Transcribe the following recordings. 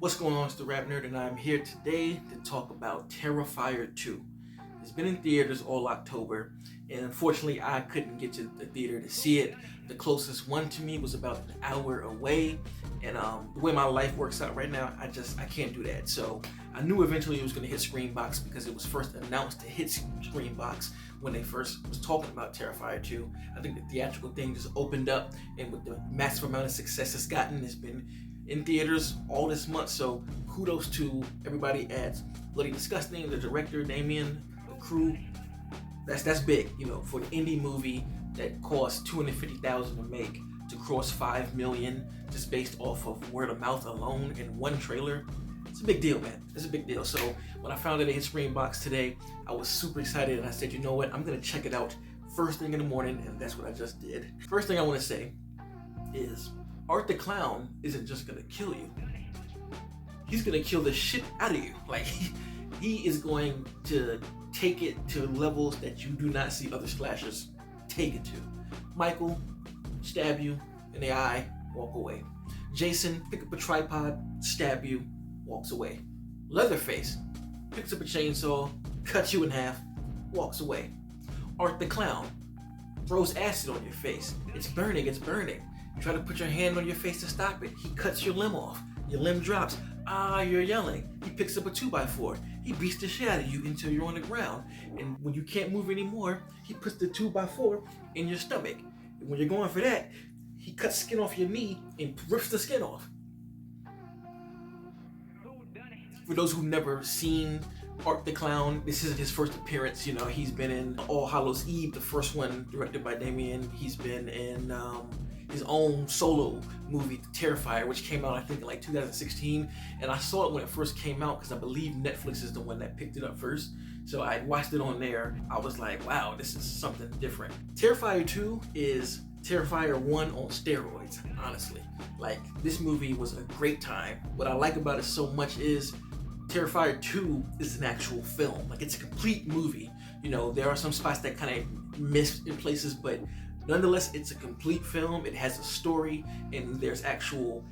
What's going on? It's the RapNerd, and I'm here today to talk about Terrifier 2. It's been in theaters all October, and unfortunately I couldn't get to the theater to see it. The closest one to me was about an hour away, and the way my life works out right now, I can't do that. So I knew eventually it was going to hit Screenbox because it was first announced to hit Screenbox when they first was talking about Terrifier 2. I think the theatrical thing just opened up, and with the massive amount of success it's gotten, it's been in theaters all this month, so kudos to everybody at Bloody Disgusting, the director Damien, the crew. That's big, for an indie movie that cost $250,000 to make to cross $5 million just based off of word of mouth alone in one trailer. It's a big deal, man. It's a big deal. So when I found that it hit Screenbox today, I was super excited, and I said, you know what, I'm gonna check it out first thing in the morning, and that's what I just did. First thing I want to say is Art the Clown isn't just gonna kill you. He's gonna kill the shit out of you. Like, he is going to take it to levels that you do not see other slashers take it to. Michael, stab you in the eye, walk away. Jason, pick up a tripod, stab you, walks away. Leatherface picks up a chainsaw, cuts you in half, walks away. Art the Clown throws acid on your face. It's burning, it's burning. You try to put your hand on your face to stop it. He cuts your limb off. Your limb drops. You're yelling. He picks up a 2x4. He beats the shit out of you until you're on the ground. And when you can't move anymore, he puts the 2x4 in your stomach. And when you're going for that, he cuts skin off your knee and rips the skin off. For those who've never seen Art the Clown, this isn't his first appearance. He's been in All Hallows Eve, the first one directed by Damien. He's been in his own solo movie, Terrifier, which came out I think in like 2016, and I saw it when it first came out because I believe Netflix is the one that picked it up first. So I watched it on there. I was like, wow, this is something different. Terrifier 2 is Terrifier 1 on steroids, honestly. Like, this movie was a great time. What I like about it so much is Terrifier 2 is an actual film. Like, it's a complete movie. There are some spots that kind of miss in places, but nonetheless, it's a complete film. It has a story, and there's actual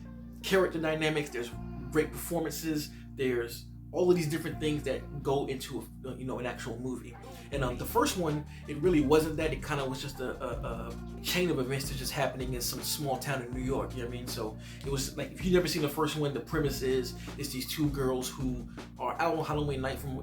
character dynamics. There's great performances. There's all of these different things that go into an actual movie. And the first one, it really wasn't that. It kind of was just a chain of events that's just happening in some small town in New York. You know what I mean? So it was like, if you've never seen the first one, the premise is it's these two girls who are out on Halloween night from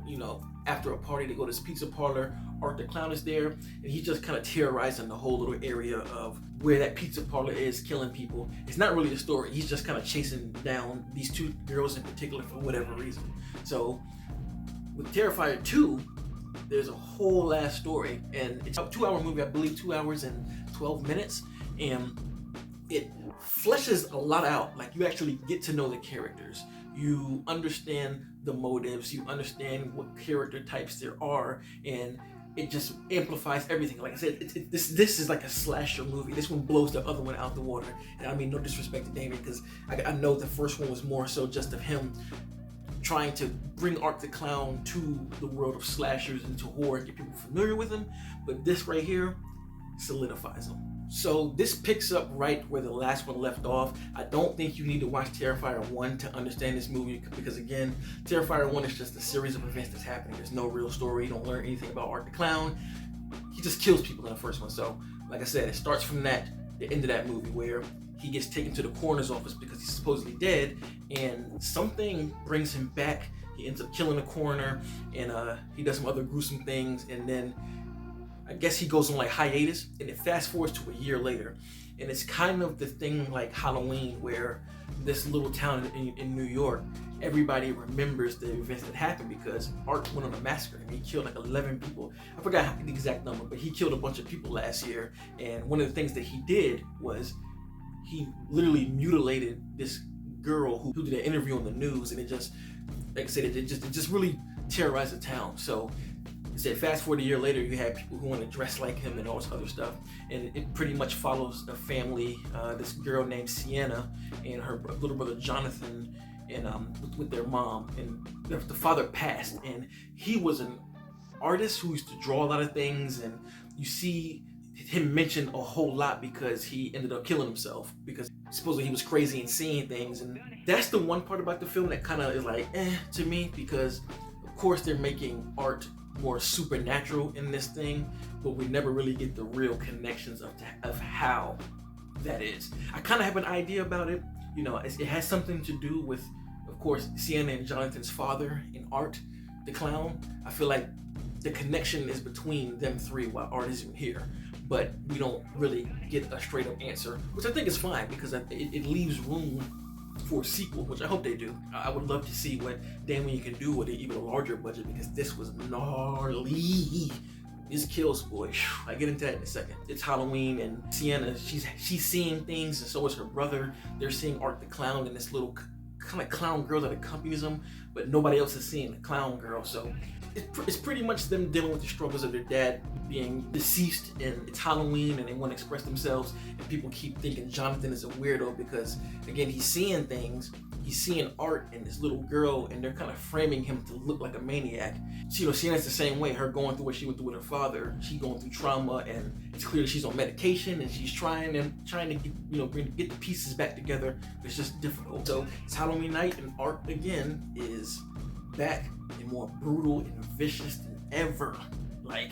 after a party. They go to this pizza parlor. Art the Clown is there, and he's just kind of terrorizing the whole little area of where that pizza parlor is, killing people. It's not really a story. He's just kind of chasing down these two girls in particular for whatever reason. So with Terrifier 2, there's a whole ass story, and it's a 2-hour movie, I believe 2 hours and 12 minutes, and it fleshes a lot out. Like, you actually get to know the characters. You understand the motives, you understand what character types there are, and it just amplifies everything. Like I said, this is like a slasher movie. This one blows the other one out the water. And I mean, no disrespect to Damien, because I know the first one was more so just of him trying to bring Art the Clown to the world of slashers and to horror, get people familiar with him. But this right here solidifies him. So this picks up right where the last one left off. I don't think you need to watch Terrifier 1 to understand this movie, because again, Terrifier 1 is just a series of events that's happening. There's no real story. You don't learn anything about Art the Clown. He just kills people in the first one. So like I said, it starts from the end of that movie where he gets taken to the coroner's office because he's supposedly dead, and something brings him back. He ends up killing the coroner, and he does some other gruesome things, and then I guess he goes on like hiatus, and it fast forwards to a year later. And it's kind of the thing like Halloween, where this little town in New York, everybody remembers the events that happened because Art went on a massacre and he killed like 11 people. I forgot the exact number, but he killed a bunch of people last year. And one of the things that he did was he literally mutilated this girl who did an interview on the news, and it just, like I said, it just really terrorized the town. So I said, fast forward a year later, you have people who want to dress like him and all this other stuff, and it pretty much follows a family, this girl named Sienna and her little brother Jonathan, and with their mom, and the father passed, and he was an artist who used to draw a lot of things, and you see him mentioned a whole lot because he ended up killing himself because supposedly he was crazy and seeing things, and that's the one part about the film that kind of is like to me, because of course they're making art more supernatural in this thing, but we never really get the real connections of how that is. I kind of have an idea about it. You know, it has something to do with, of course, Sienna and Jonathan's father in Art, the clown. I feel like the connection is between them three while Art isn't here, but we don't really get a straight up answer, which I think is fine because it leaves room for a sequel, which I hope they do. I would love to see what Damien can do with an even larger budget, because this was gnarly. These kills, boy, I get into that in a second. It's Halloween, and Sienna, she's seeing things, and so is her brother. They're seeing Art the clown and this little kind of clown girl that accompanies them, but nobody else is seeing the clown girl. So it's pretty much them dealing with the struggles of their dad being deceased, and it's Halloween and they want to express themselves, and people keep thinking Jonathan is a weirdo because, again, he's seeing things. He's seeing Art and this little girl, and they're kind of framing him to look like a maniac. So, you know, Sienna's the same way. Her going through what she went through with her father. She's going through trauma, and it's clear that she's on medication, and she's trying to get, you know, get the pieces back together. It's just difficult. So it's Halloween night, and Art again is back and more brutal and vicious than ever. Like,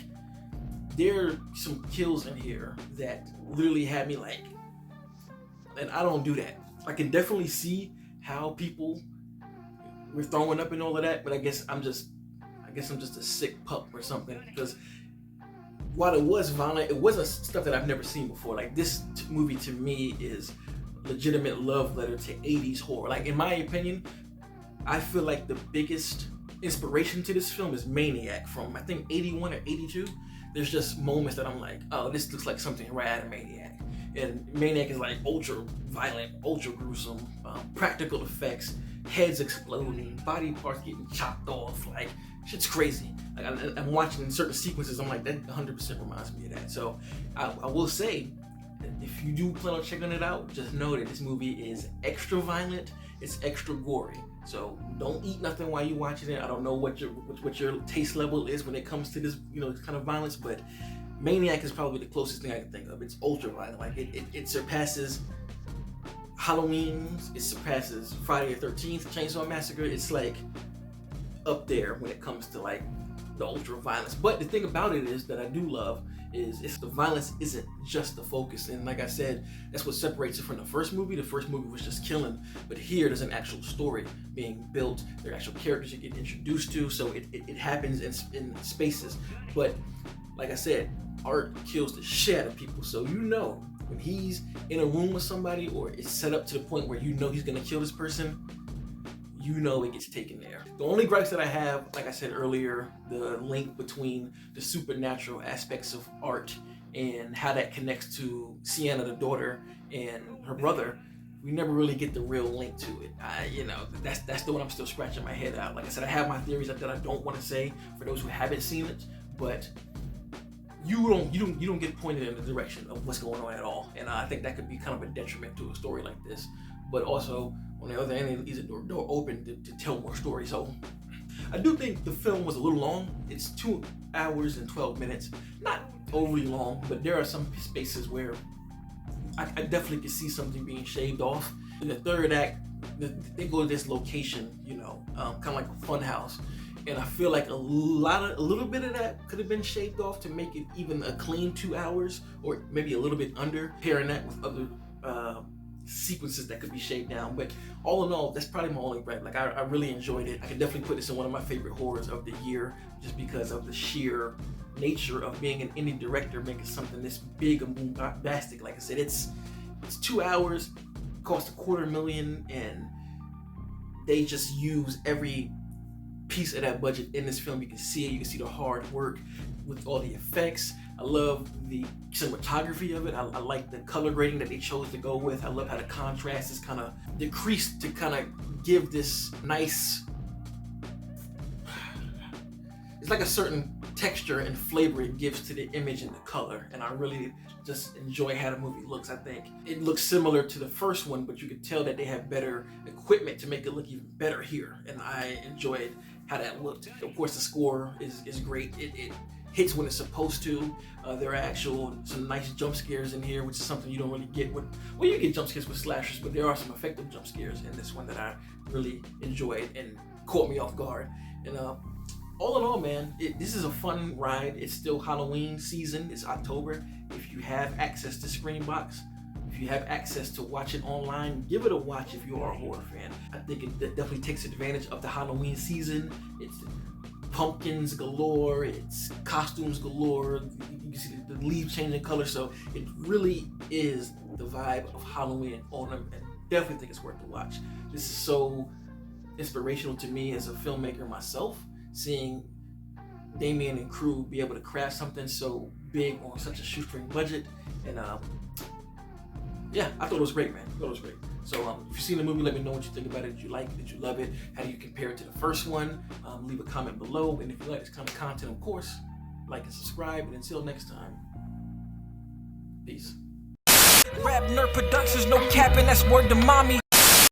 there are some kills in here that literally had me like, and I don't do that. I can definitely see how people were throwing up and all of that, but I guess I'm just a sick pup or something, because while it was violent, it wasn't stuff that I've never seen before. Like, this movie to me is legitimate love letter to 80s horror. Like, in my opinion, I feel like the biggest inspiration to this film is Maniac from, I think, 81 or 82. There's just moments that I'm like, oh, this looks like something right out of Maniac. And Maniac is like ultra violent, ultra gruesome, practical effects, heads exploding, body parts getting chopped off, like, shit's crazy. Like, I'm watching certain sequences, I'm like, that 100% reminds me of that. So I will say, if you do plan on checking it out, just know that this movie is extra violent, it's extra gory. So don't eat nothing while you're watching it. I don't know what your taste level is when it comes to this, you know, kind of violence, but Maniac is probably the closest thing I can think of. It's ultra violent. Like, it surpasses Halloween, it surpasses Friday the 13th, Chainsaw Massacre. It's like up there when it comes to like the ultra violence. But the thing about it is that I do love is the violence isn't just the focus. And like I said, that's what separates it from the first movie. The first movie was just killing, but here there's an actual story being built. There are actual characters you get introduced to, so it happens in spaces. But like I said, Art kills the shit out of people. So you know when he's in a room with somebody, or it's set up to the point where you know he's gonna kill this person, you know it gets taken there. The only gripes that I have, like I said earlier, the link between the supernatural aspects of Art and how that connects to Sienna, the daughter, and her brother. We never really get the real link to it. You know, that's the one I'm still scratching my head out. Like I said, I have my theories that I don't want to say for those who haven't seen it, but you don't get pointed in the direction of what's going on at all. And I think that could be kind of a detriment to a story like this. But also, on the other hand, it leaves the door open to tell more stories. So I do think the film was a little long. It's 2 hours and 12 minutes. Not overly long, but there are some spaces where I definitely could see something being shaved off. In the third act, they go to this location, you know, kind of like a fun house. And I feel like a little bit of that could have been shaved off to make it even a clean 2 hours, or maybe a little bit under, pairing that with other sequences that could be shaved down. But all in all, that's probably my only gripe. Like, I really enjoyed it. I could definitely put this in one of my favorite horrors of the year, just because of the sheer nature of being an indie director making something this big and bombastic. Like I said, it's 2 hours, cost $250,000, and they just use every piece of that budget in this film. You can see it, you can see the hard work with all the effects. I love the cinematography of it. I like the color grading that they chose to go with. I love how the contrast is kind of decreased to kind of give this nice, it's like a certain texture and flavor it gives to the image and the color. And I really just enjoy how the movie looks. I think it looks similar to the first one, but you can tell that they have better equipment to make it look even better here. And I enjoyed how that looked. Of course, the score is great. hits when it's supposed to. There are some nice jump scares in here, which is something you don't really get with, well, you get jump scares with slashers, but there are some effective jump scares in this one that I really enjoyed and caught me off guard. And all in all, man, this is a fun ride. It's still Halloween season. It's October. If you have access to Screambox, if you have access to watch it online, give it a watch if you are a horror fan. I think it definitely takes advantage of the Halloween season. It's pumpkins galore, it's costumes galore. You can see the leaves changing color, so it really is the vibe of Halloween and autumn, and definitely think it's worth the watch. This is so inspirational to me as a filmmaker myself, seeing Damien and crew be able to craft something so big on such a shoestring budget. And yeah, I thought it was great, man. I thought it was great. So if you've seen the movie, let me know what you think about it. Did you like it? Did you love it? How do you compare it to the first one? Leave a comment below. And if you like this kind of content, of course, like and subscribe. And until next time, peace. RapNerd Productions, no capping, that's word to mommy.